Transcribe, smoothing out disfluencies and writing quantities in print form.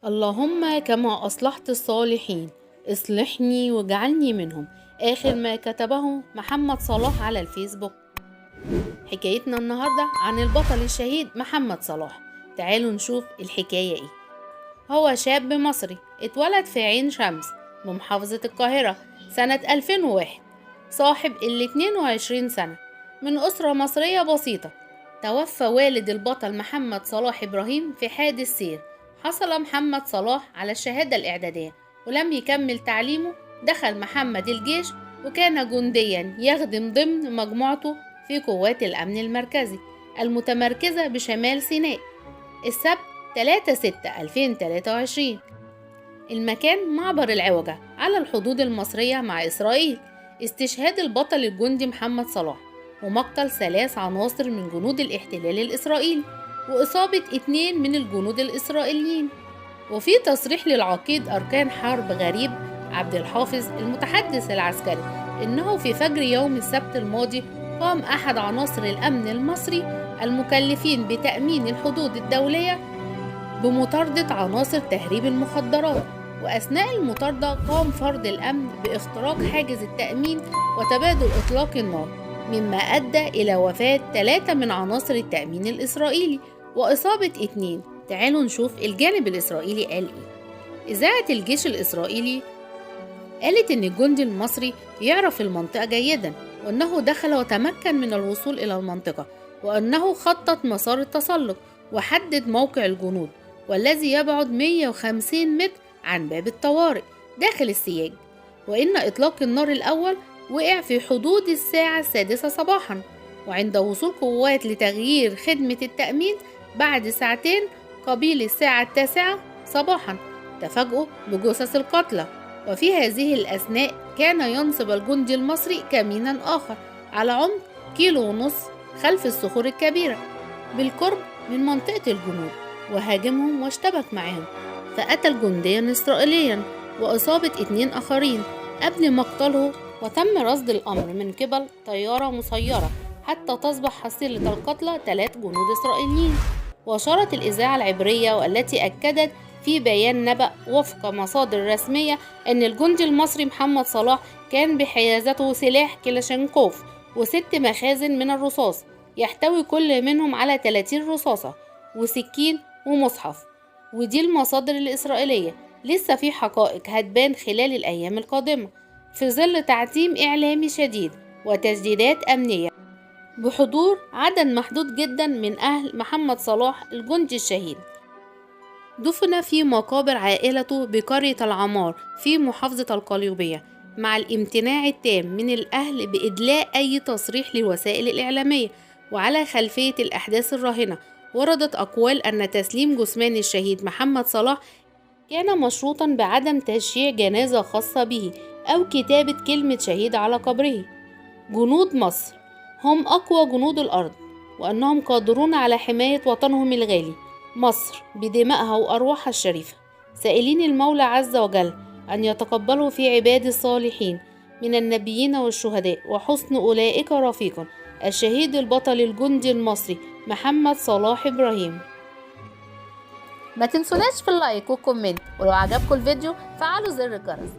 اللهم كما أصلحت الصالحين اصلحني واجعلني منهم. آخر ما كتبه محمد صلاح على الفيسبوك. حكايتنا النهاردة عن البطل الشهيد محمد صلاح. تعالوا نشوف الحكاية ايه. هو شاب مصري اتولد في عين شمس بمحافظة القاهرة سنة 2001، صاحب 22 سنة، من أسرة مصرية بسيطة. توفى والد البطل محمد صلاح إبراهيم في حادث سير. حصل محمد صلاح على الشهادة الإعدادية ولم يكمل تعليمه. دخل محمد الجيش وكان جنديا يخدم ضمن مجموعته في قوات الأمن المركزي المتمركزة بشمال سيناء. السبت 3/6/2023. المكان معبر العوجة على الحدود المصرية مع إسرائيل. استشهاد البطل الجندي محمد صلاح ومقتل 3 عناصر من جنود الاحتلال الإسرائيلي وإصابة 2 من الجنود الإسرائيليين. وفي تصريح للعقيد أركان حرب غريب عبد الحافظ المتحدث العسكري إنه في فجر يوم السبت الماضي قام أحد عناصر الأمن المصري المكلفين بتأمين الحدود الدولية بمطاردة عناصر تهريب المخدرات، وأثناء المطاردة قام فرد الأمن باختراق حاجز التأمين وتبادل إطلاق النار، مما أدى إلى وفاة 3 من عناصر التأمين الإسرائيلي وإصابة 2. تعالوا نشوف الجانب الإسرائيلي قال إيه. إذاعة الجيش الإسرائيلي قالت إن الجندي المصري يعرف المنطقة جيدا، وأنه دخل وتمكن من الوصول إلى المنطقة، وأنه خطط مسار التسلق وحدد موقع الجنود والذي يبعد 150 متر عن باب الطوارئ داخل السياج، وإن إطلاق النار الأول وقع في حدود الساعة 6 صباحا، وعند وصول قوات لتغيير خدمة التأمين بعد 2 ساعات قبيل الساعة 9 صباحا تفاجؤوا بجثث القتلى. وفي هذه الأثناء كان ينصب الجندي المصري كمينا آخر على عمق 1.5 كيلو خلف الصخور الكبيرة بالقرب من منطقة الجنود، وهاجمهم واشتبك معهم فقتل جنديا إسرائيليا وإصابة 2 آخرين قبل مقتله. وتم رصد الأمر من قبل طيارة مسيرة حتى تصبح حصيلة القتلى 3 جنود إسرائيليين. وأشارت الإذاعة العبرية والتي أكدت في بيان نبأ وفق مصادر رسمية أن الجندي المصري محمد صلاح كان بحيازته سلاح كلاشينكوف و6 مخازن من الرصاص يحتوي كل منهم على 30 رصاصة وسكين ومصحف. ودي المصادر الإسرائيلية. لسه في حقائق هتبان خلال الأيام القادمة في ظل تعتيم إعلامي شديد وتسديدات أمنية بحضور عدد محدود جدا من أهل محمد صلاح الجندي الشهيد. دفن في مقابر عائلته بقرية العمار في محافظة القليوبية مع الامتناع التام من الأهل بإدلاء أي تصريح للوسائل الإعلامية. وعلى خلفية الأحداث الراهنة وردت أقوال أن تسليم جثمان الشهيد محمد صلاح كان مشروطا بعدم تشييع جنازة خاصة به أو كتابة كلمة شهيد على قبره. جنود مصر هم أقوى جنود الأرض، وأنهم قادرون على حماية وطنهم الغالي مصر بدمائها وأرواحها الشريفة، سائلين المولى عز وجل أن يتقبلوا في عباد الصالحين من النبيين والشهداء وحسن أولئك رفيقا الشهيد البطل الجندي المصري محمد صلاح إبراهيم. ما تنسوناش في اللايك والكومنت، ولو عجبكم الفيديو فعلوا زر الجرس.